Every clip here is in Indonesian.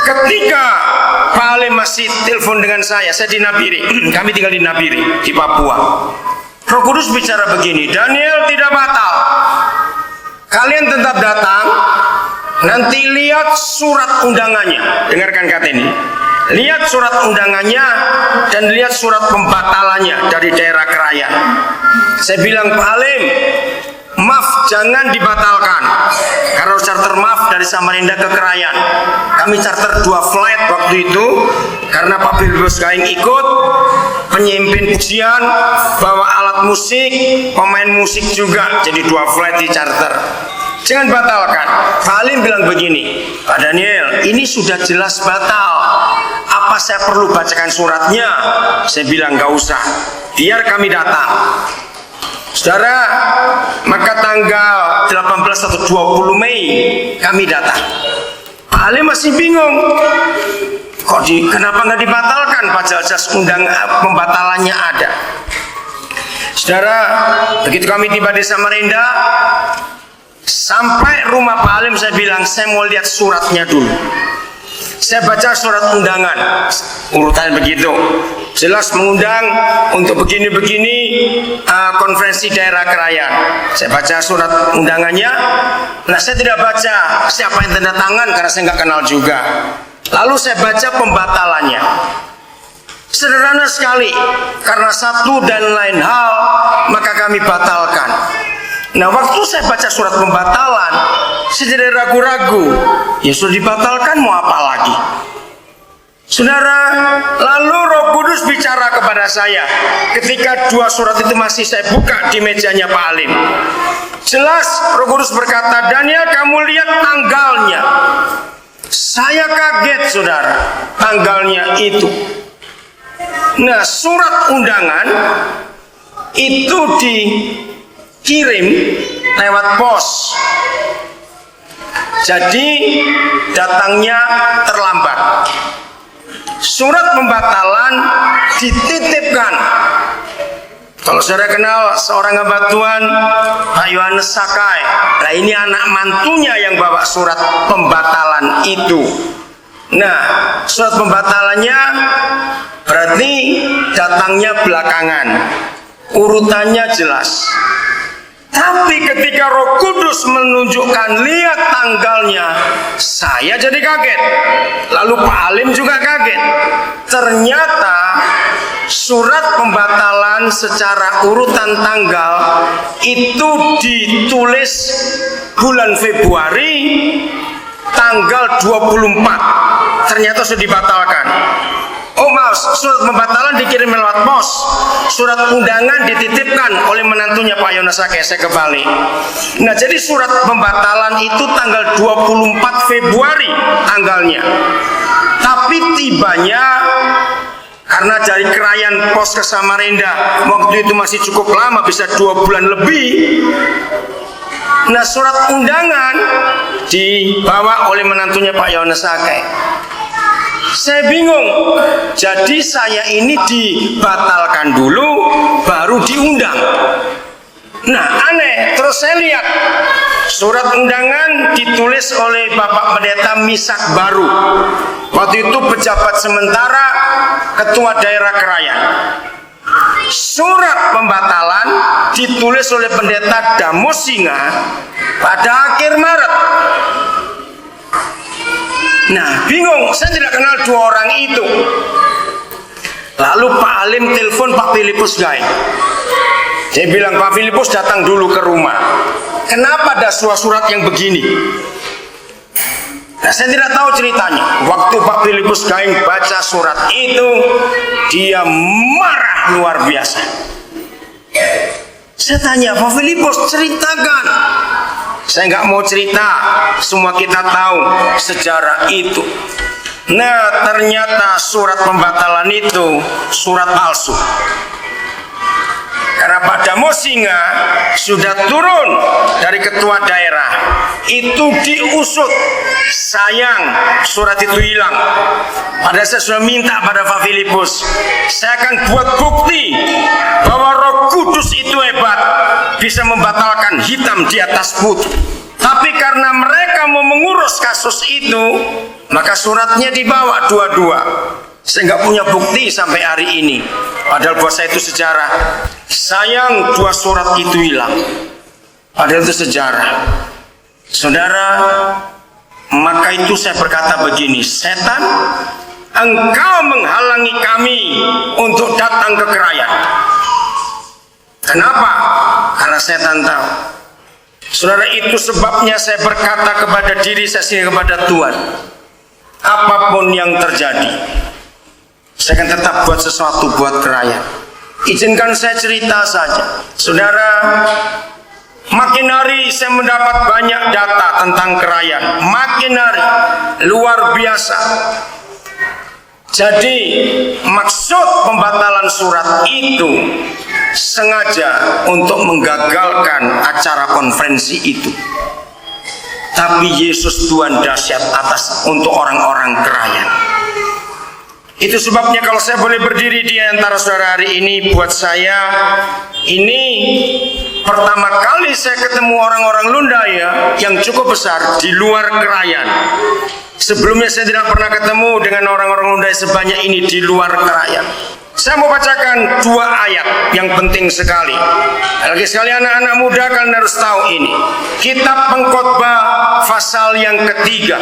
Ketika Pak Alim masih telepon dengan saya di Nabiri, kami tinggal di Nabiri, di Papua. Roh Kudus bicara begini, Daniel tidak batal. Kalian tetap datang, nanti lihat surat undangannya. Dengarkan kata ini. Lihat surat undangannya dan lihat surat pembatalannya dari daerah Krayan. Saya bilang, Pak Alim, maaf, jangan dibatalkan. Karena charter maaf dari Samarinda ke Krayan. Kami charter 2 flight waktu itu karena Pak Filipus Gaing ikut, penyimpin pujian, bawa alat musik, pemain musik juga, jadi 2 flight di charter. Jangan batalkan. Pak Alim bilang begini, Pak Daniel, ini sudah jelas batal. Apa saya perlu bacakan suratnya? Saya bilang gak usah, biar kami datang. Saudara, maka tanggal 18 atau 20 Mei kami datang. Pak Alim masih bingung. Kenapa nggak dibatalkan? Padahal jas undang pembatalannya ada. Saudara, begitu kami tiba di Samarinda, sampai rumah Pak Alim saya bilang, saya mau lihat suratnya dulu. Saya baca surat undangan, urutan begitu, jelas mengundang untuk begini-begini konferensi daerah Krayan. Saya baca surat undangannya. Nah, saya tidak baca siapa yang tanda tangan karena saya nggak kenal juga. Lalu saya baca pembatalannya. Sederhana sekali, karena satu dan lain hal maka kami batalkan. Nah, waktu saya baca surat pembatalan, saya jadi ragu-ragu. Ya sudah dibatalkan, mau apa lagi? Saudara, lalu Roh Kudus bicara kepada saya ketika 2 surat itu masih saya buka di mejanya Pak Alim. Jelas Roh Kudus berkata, Daniel, kamu lihat tanggalnya. Saya kaget, saudara, tanggalnya itu. Nah, surat undangan itu dikirim lewat pos. Jadi datangnya terlambat. Surat pembatalan dititipkan. Kalau saudara kenal seorang hamba Tuhan, Pak Yohanes Sakai. Nah, ini anak mantunya yang bawa surat pembatalan itu. Nah, surat pembatalannya berarti datangnya belakangan. Urutannya jelas. Tapi ketika Roh Kudus menunjukkan lihat tanggalnya, saya jadi kaget. Lalu Pak Alim juga kaget. Ternyata surat pembatalan secara urutan tanggal itu ditulis bulan Februari tanggal 24. Ternyata sudah dibatalkan. Oh maaf, surat pembatalan dikirim lewat pos. Surat undangan dititipkan oleh menantunya Pak Yohanes Sakai. Saya kembali. Nah, jadi surat pembatalan itu tanggal 24 Februari tanggalnya. Tapi tibanya karena dari Krayan pos ke Samarinda waktu itu masih cukup lama, bisa 2 bulan lebih. Nah, surat undangan dibawa oleh menantunya Pak Yohanes Sakai. Saya bingung. Jadi saya ini dibatalkan dulu, baru diundang. Nah, aneh. Terus saya lihat surat undangan ditulis oleh Bapak Pendeta Misak Baru. Waktu itu pejabat sementara Ketua Daerah Krayan. Surat pembatalan ditulis oleh Pendeta Damosinga pada akhir Maret. Nah, bingung, saya tidak kenal 2 orang itu. Lalu Pak Alim telepon Pak Filipus Gaing. Dia bilang, Pak Filipus datang dulu ke rumah. Kenapa ada surat yang begini? Nah, saya tidak tahu ceritanya. Waktu Pak Filipus Gaing baca surat itu, dia marah luar biasa. Saya tanya, Pak Filipus, ceritakan. Saya nggak mau cerita, semua kita tahu sejarah itu. Nah, ternyata surat pembatalan itu surat palsu. Karena Pak Damosinga sudah turun dari ketua daerah, itu diusut. Sayang, surat itu hilang. Padahal saya sudah minta pada Pak Filipus, saya akan buat bukti bahwa Roh Kudus itu hebat, bisa membatalkan hitam di atas putih. Tapi karena mereka mau mengurus kasus itu, Maka suratnya dibawa dua-dua. Saya nggak punya bukti sampai hari ini. Padahal buat saya itu sejarah. Sayang dua surat itu hilang. Padahal itu sejarah. Saudara, maka itu saya berkata begini, setan, engkau menghalangi kami untuk datang ke kerajaan. Kenapa? Karena setan tahu. Saudara, itu sebabnya saya berkata kepada diri saya sendiri, kepada Tuhan, apapun yang terjadi, saya akan tetap buat sesuatu buat kerajaan. Izinkan saya cerita saja. Saudara, makin hari saya mendapat banyak data tentang kerajaan. Makin hari, luar biasa. Jadi maksud pembatalan surat itu sengaja untuk menggagalkan acara konferensi itu. Tapi Yesus Tuhan dahsyat atas untuk orang-orang kerajaan. Itu sebabnya kalau saya boleh berdiri di antara saudara hari ini, buat saya ini pertama kali saya ketemu orang-orang Lundaya yang cukup besar di luar kerajaan. Sebelumnya saya tidak pernah ketemu dengan orang-orang Lundaya sebanyak ini di luar kerajaan. Saya mau bacakan dua ayat yang penting sekali. Lagi sekali anak-anak muda kalian harus tahu ini. Kitab Pengkhotbah pasal yang ketiga.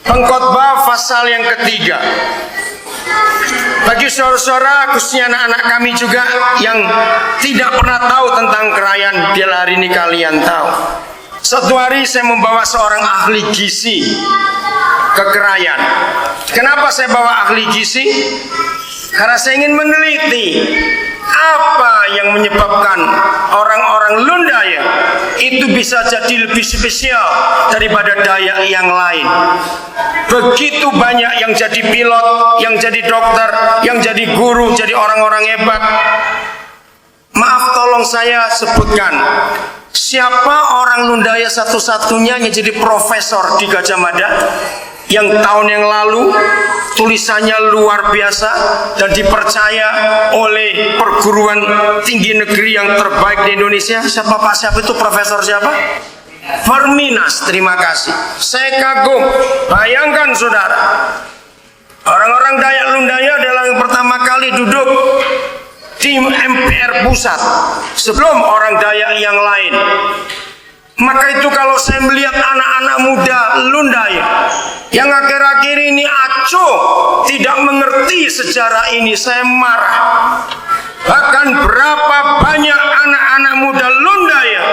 Pengkhotbah pasal yang ketiga. Bagi saudara-saudara, khususnya anak-anak kami juga yang tidak pernah tahu tentang kerajaan, biar hari ini kalian tahu. Suatu hari saya membawa seorang ahli gizi ke kerajaan. Kenapa saya bawa ahli gizi? Karena saya ingin meneliti apa yang menyebabkan orang-orang Lundaya itu bisa jadi lebih spesial daripada Dayak yang lain. Begitu banyak yang jadi pilot, yang jadi dokter, yang jadi guru, jadi orang-orang hebat. Maaf, tolong saya sebutkan, siapa orang Lundaya satu-satunya yang jadi profesor di Gajah Mada? Yang tahun yang lalu tulisannya luar biasa dan dipercaya oleh perguruan tinggi negeri yang terbaik di Indonesia. Siapa Pak? Siapa itu? Profesor siapa? Perminas. Terima kasih. Saya kagum. Bayangkan saudara, orang-orang Dayak Lundaya adalah yang pertama kali duduk di MPR pusat sebelum orang Dayak yang lain. Maka itu kalau saya melihat anak-anak muda Lundaya yang akhir-akhir ini acuh tidak mengerti sejarah ini, saya marah. Bahkan berapa banyak anak-anak muda Lundaya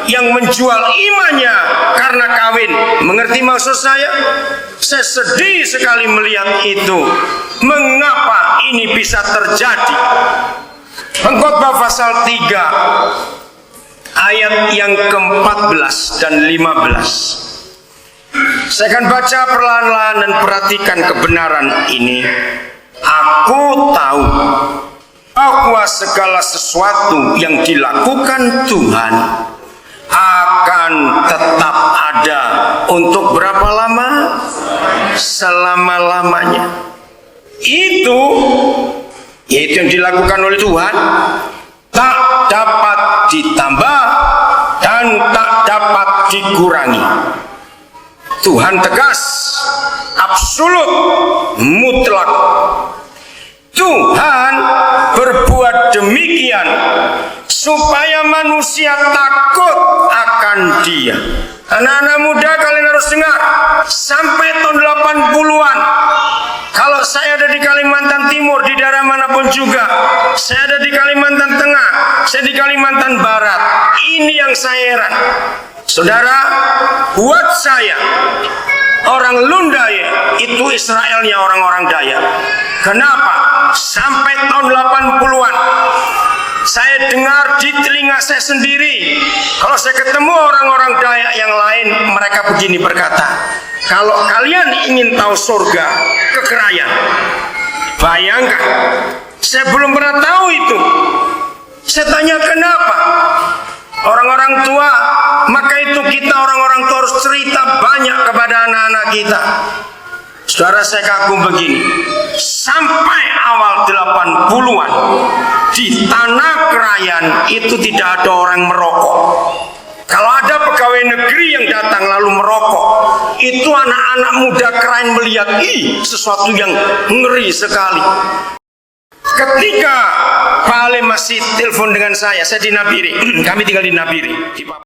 yang menjual imannya karena kawin. Mengerti maksud saya? Saya sedih sekali melihat itu. Mengapa ini bisa terjadi? Pengkhotbah pasal 3 ayat yang ke-14 dan 15. Saya akan baca perlahan-lahan dan perhatikan kebenaran ini. Aku tahu bahwa segala sesuatu yang dilakukan Tuhan akan tetap ada untuk berapa lama? Selama-lamanya. Itu yang dilakukan oleh Tuhan tak dapat ditambah dan tak dapat dikurangi. Tuhan tegas, absolut, mutlak. Tuhan berbuat demikian supaya manusia takut akan Dia. Anak-anak muda, kalian harus dengar, sampai tahun 80-an, kalau saya ada di Kalimantan Timur, di daerah manapun juga, saya ada di Kalimantan Tengah, saya di Kalimantan Barat, ini yang saya heran. Saudara, buat saya, orang Lundaya itu Israelnya orang-orang Dayak. Kenapa? Sampai tahun 80-an, saya dengar di telinga saya sendiri, kalau saya ketemu orang-orang Dayak yang lain, mereka begini berkata, kalau kalian ingin tahu surga, ke kerajaan. Bayangkan, saya belum pernah tahu itu. Saya tanya kenapa? Orang-orang tua, maka itu kita orang-orang tua harus cerita banyak kepada anak-anak kita. Saudara, saya kagum begini, sampai awal 80-an di tanah kerajaan itu tidak ada orang merokok. Kalau ada pegawai negeri yang datang lalu merokok, itu anak-anak muda keren melihat, sesuatu yang ngeri sekali. Ketika Pak Alim masih telepon dengan saya di Nabire, kami tinggal di Nabire.